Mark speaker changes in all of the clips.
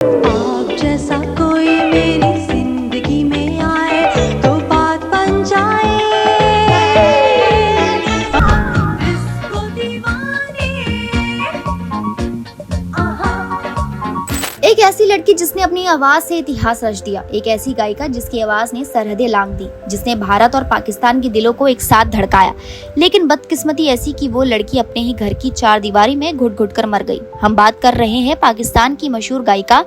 Speaker 1: आप जैसा कोई मेरी जिंदगी में आए तो बात बन जाए। इसको दीवानी आहा।
Speaker 2: एक ऐसी लड़की जिसने अपनी आवाज से इतिहास रच दिया, एक ऐसी गायिका जिसकी आवाज ने सरहदें लांघ दी, जिसने भारत और पाकिस्तान के दिलों को एक साथ धड़काया। लेकिन बदकिस्मती ऐसी कि वो लड़की अपने ही घर की चार दीवारी में घुट घुट कर मर गई। हम बात कर रहे हैं पाकिस्तान की मशहूर गायिका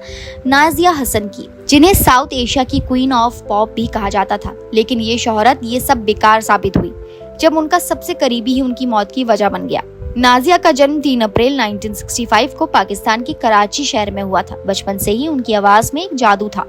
Speaker 2: नाजिया हसन की, जिन्हें साउथ एशिया की क्वीन ऑफ पॉप भी कहा जाता था। लेकिन ये शोहरत ये सब बेकार साबित हुई जब उनका सबसे करीबी ही उनकी मौत की वजह बन गया। नाजिया का जन्म 3 अप्रैल 1965 को पाकिस्तान के कराची शहर में हुआ था। बचपन से ही उनकी आवाज में एक जादू था।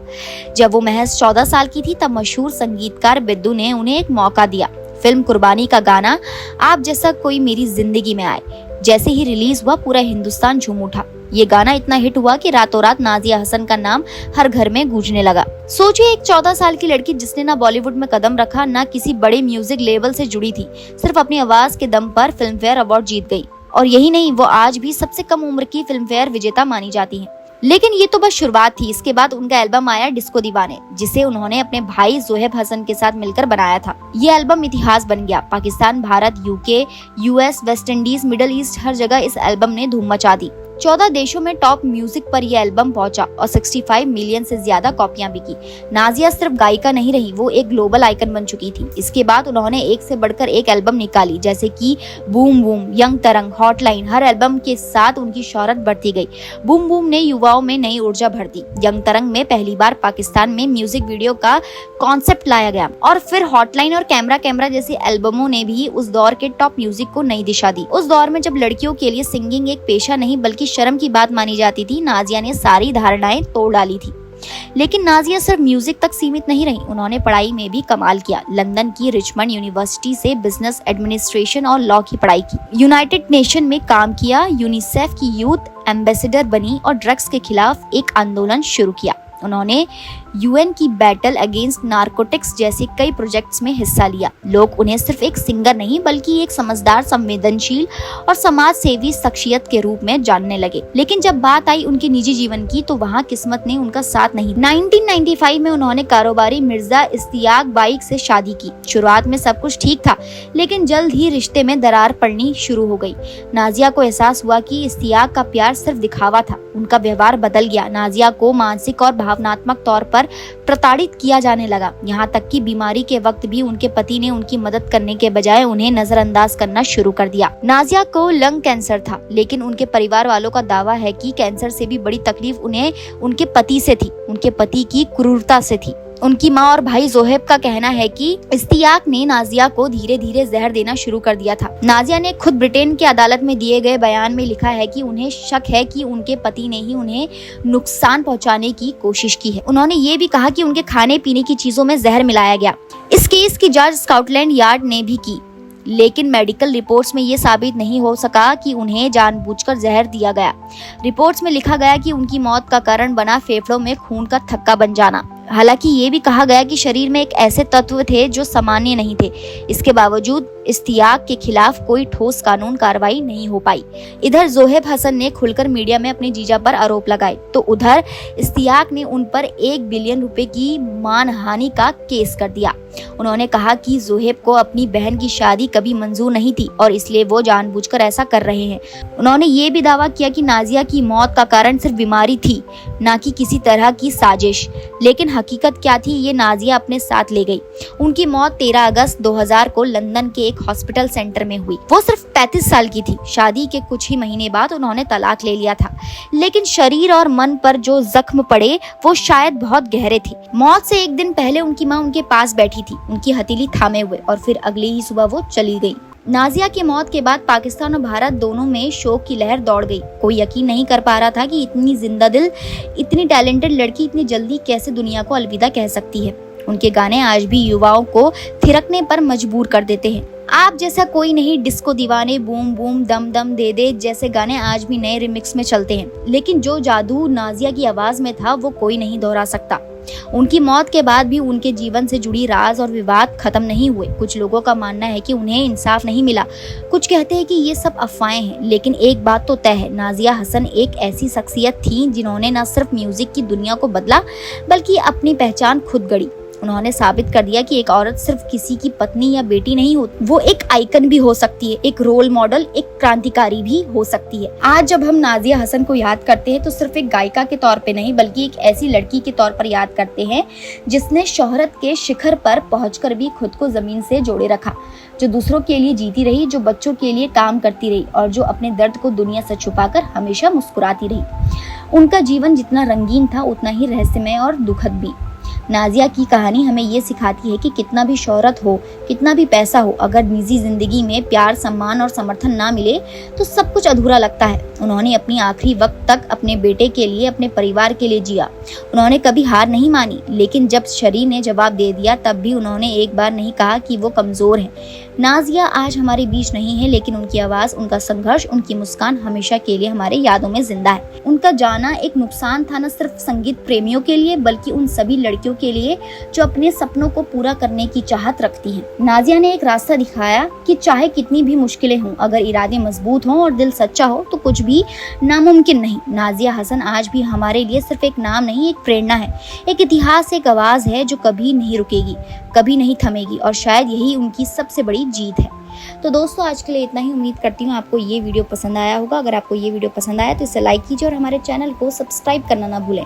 Speaker 2: जब वो महज 14 साल की थी तब मशहूर संगीतकार बिद्दू ने उन्हें एक मौका दिया। फिल्म कुर्बानी का गाना आप जैसा कोई मेरी जिंदगी में आए जैसे ही रिलीज हुआ, पूरा हिंदुस्तान झूम उठा। ये गाना इतना हिट हुआ कि रातों रात नाजिया हसन का नाम हर घर में गूंजने लगा। सोचिए, एक 14 साल की लड़की जिसने ना बॉलीवुड में कदम रखा, ना किसी बड़े म्यूजिक लेबल से जुड़ी थी, सिर्फ अपनी आवाज के दम पर फिल्म फेयर अवार्ड जीत गई। और यही नहीं, वो आज भी सबसे कम उम्र की फिल्म फेयर विजेता मानी जाती है। लेकिन ये तो बस शुरुआत थी। इसके बाद उनका एल्बम आया डिस्को दीवाने, जिसे उन्होंने अपने भाई जोहेब हसन के साथ मिलकर बनाया था। ये एल्बम इतिहास बन गया। Pakistan, Bharat, UK, US, West Indies, Middle East, हर जगह इस एल्बम ने धूम मचा दी। 14 देशों में टॉप म्यूजिक पर यह एल्बम पहुंचा और 65 मिलियन से ज्यादा कॉपियां बिकी। नाजिया सिर्फ गायिका नहीं रही, वो एक ग्लोबल आइकन बन चुकी थी। इसके बाद उन्होंने एक से बढ़कर एक एल्बम निकाली, जैसे कि बूम बूम, यंग तरंग, हॉटलाइन। हर एल्बम के साथ उनकी शोहरत बढ़ती गई। बूम बूम ने युवाओं में नई ऊर्जा भर दी। यंग तरंग में पहली बार पाकिस्तान में म्यूजिक वीडियो का कॉन्सेप्ट लाया गया। और फिर हॉटलाइन और कैमरा कैमरा जैसी एल्बमों ने भी उस दौर के टॉप म्यूजिक को नई दिशा दी। उस दौर में जब लड़कियों के लिए सिंगिंग एक पेशा नहीं बल्कि शर्म की बात मानी जाती थी, नाजिया ने सारी धारणाएं तोड़ डाली थी। लेकिन नाजिया सिर्फ म्यूजिक तक सीमित नहीं रही, उन्होंने पढ़ाई में भी कमाल किया। लंदन की रिचमंड यूनिवर्सिटी से बिजनेस एडमिनिस्ट्रेशन और लॉ की पढ़ाई की। यूनाइटेड नेशन में काम किया, यूनिसेफ की यूथ एम्बेसडर बनी और ड्रग्स के खिलाफ एक आंदोलन शुरू किया। उन्होंने यूएन की बैटल अगेंस्ट नारकोटिक्स जैसे कई प्रोजेक्ट्स में हिस्सा लिया। लोग उन्हें सिर्फ एक सिंगर नहीं बल्कि एक समझदार, संवेदनशील और समाज सेवी शख्सियत के रूप में जानने लगे। लेकिन जब बात आई उनके निजी जीवन की तो वहाँ किस्मत ने उनका साथ नहीं। 1995 में उन्होंने कारोबारी मिर्जा इश्तियाक बाइक से शादी की। शुरुआत में सब कुछ ठीक था, लेकिन जल्द ही रिश्ते में दरार पड़नी शुरू हो गई। नाजिया को एहसास हुआ कि इश्तियाक का प्यार सिर्फ दिखावा था। उनका व्यवहार बदल गया। नाजिया को मानसिक और भावनात्मक तौर पर प्रताड़ित किया जाने लगा। यहाँ तक कि बीमारी के वक्त भी उनके पति ने उनकी मदद करने के बजाय उन्हें नजरअंदाज करना शुरू कर दिया। नाजिया को लंग कैंसर था, लेकिन उनके परिवार वालों का दावा है कि कैंसर से भी बड़ी तकलीफ उन्हें उनके पति से थी, उनके पति की क्रूरता से थी। उनकी माँ और भाई जोहेब का कहना है कि इश्तियाक ने नाजिया को धीरे धीरे जहर देना शुरू कर दिया था। नाजिया ने खुद ब्रिटेन की अदालत में दिए गए बयान में लिखा है कि उन्हें शक है कि उनके पति ने ही उन्हें नुकसान पहुंचाने की कोशिश की है। उन्होंने ये भी कहा कि उनके खाने पीने की चीजों में जहर मिलाया गया। इस केस की जांच स्कॉटलैंड यार्ड ने भी की, लेकिन मेडिकल रिपोर्ट्स में ये साबित नहीं हो सका कि उन्हें जानबूझकर जहर दिया गया। रिपोर्ट्स में लिखा गया कि उनकी मौत का कारण बना फेफड़ों में खून का थक्का बन जाना। हालांकि ये भी कहा गया कि शरीर में एक ऐसे तत्व थे जो सामान्य नहीं थे। इसके बावजूद इश्तियाक के खिलाफ कोई ठोस कानून कार्रवाई नहीं हो पाई। इधर जोहेब हसन ने खुलकर मीडिया में अपने जीजा पर आरोप लगाए, तो उधर इश्तियाक ने उन पर 1 बिलियन रुपए की मानहानि का केस कर दिया। उन्होंने कहा कि जोहेब को अपनी बहन की शादी कभी मंजूर नहीं थी और इसलिए वो जानबूझकर ऐसा कर रहे हैं। उन्होंने ये भी दावा किया कि नाजिया की मौत का कारण सिर्फ बीमारी थी, न कि किसी तरह की साजिश। लेकिन हकीकत क्या थी, ये नाजिया अपने साथ ले गई। उनकी मौत 13 अगस्त 2000 को लंदन के एक हॉस्पिटल सेंटर में हुई। वो सिर्फ 35 साल की थी। शादी के कुछ ही महीने बाद उन्होंने तलाक ले लिया था, लेकिन शरीर और मन पर जो जख्म पड़े वो शायद बहुत गहरे थे। मौत से एक दिन पहले उनकी माँ उनके पास बैठी थी, उनकी हथेली थामे हुए, और फिर अगली ही सुबह वो चली गई। नाजिया की मौत के बाद पाकिस्तान और भारत दोनों में शोक की लहर दौड़ गई। कोई यकीन नहीं कर पा रहा था कि इतनी जिंदा दिल, इतनी टैलेंटेड लड़की इतनी जल्दी कैसे दुनिया को अलविदा कह सकती है। उनके गाने आज भी युवाओं को थिरकने पर मजबूर कर देते हैं। आप जैसा कोई नहीं, डिस्को दीवाने, बूम बूम, दम दम दे दे जैसे गाने आज भी नए रिमिक्स में चलते हैं। लेकिन जो जादू नाजिया की आवाज में था वो कोई नहीं दोहरा सकता। उनकी मौत के बाद भी उनके जीवन से जुड़ी राज और विवाद खत्म नहीं हुए। कुछ लोगों का मानना है कि उन्हें इंसाफ नहीं मिला, कुछ कहते हैं कि ये सब अफवाहें हैं, लेकिन एक बात तो तय है, नाजिया हसन एक ऐसी शख्सियत थी जिन्होंने न सिर्फ म्यूजिक की दुनिया को बदला बल्कि अपनी पहचान खुद गढ़ी। उन्होंने साबित कर दिया कि एक औरत सिर्फ किसी की पत्नी या बेटी नहीं होती, वो एक आइकन भी हो सकती है, एक रोल मॉडल, एक क्रांतिकारी भी हो सकती है। आज जब हम नाजिया हसन को याद करते हैं तो सिर्फ एक गायिका के तौर पे नहीं बल्कि एक ऐसी लड़की के तौर पर याद करते हैं जिसने शोहरत के शिखर पर पहुंचकर भी खुद को जमीन से जोड़े रखा, जो दूसरों के लिए जीती रही, जो बच्चों के लिए काम करती रही और जो अपने दर्द को दुनिया से छुपाकर हमेशा मुस्कुराती रही। उनका जीवन जितना रंगीन था उतना ही रहस्यमय और दुखद भी। नाजिया की कहानी हमें ये सिखाती है कि कितना भी शोहरत हो, कितना भी पैसा हो, अगर निजी जिंदगी में प्यार, सम्मान और समर्थन ना मिले तो सब कुछ अधूरा लगता है। उन्होंने अपनी आखिरी वक्त तक अपने बेटे के लिए, अपने परिवार के लिए जिया। उन्होंने कभी हार नहीं मानी, लेकिन जब शरीर ने जवाब दे दिया तब भी उन्होंने एक बार नहीं कहा कि वो कमजोर हैं। नाजिया आज हमारे बीच नहीं है, लेकिन उनकी आवाज, उनका संघर्ष, उनकी मुस्कान हमेशा के लिए हमारे यादों में जिंदा है। उनका जाना एक नुकसान था न सिर्फ संगीत प्रेमियों के लिए बल्कि उन सभी लड़कियों के लिए जो अपने सपनों को पूरा करने की चाहत रखती हैं। नाजिया ने एक रास्ता दिखाया कि चाहे कितनी भी मुश्किलें हों, अगर इरादे मजबूत हों और दिल सच्चा हो तो कुछ भी नामुमकिन नहीं। नाजिया हसन आज भी हमारे लिए सिर्फ एक नाम नहीं, एक प्रेरणा है, एक इतिहास, एक आवाज है जो कभी नहीं रुकेगी, कभी नहीं थमेगी और शायद यही उनकी सबसे बड़ी जीत है। तो दोस्तों आज के लिए इतना ही। उम्मीद करती हूँ आपको ये वीडियो पसंद आया होगा। अगर आपको ये वीडियो पसंद आया तो इसे लाइक कीजिए और हमारे चैनल को सब्सक्राइब करना ना भूलें।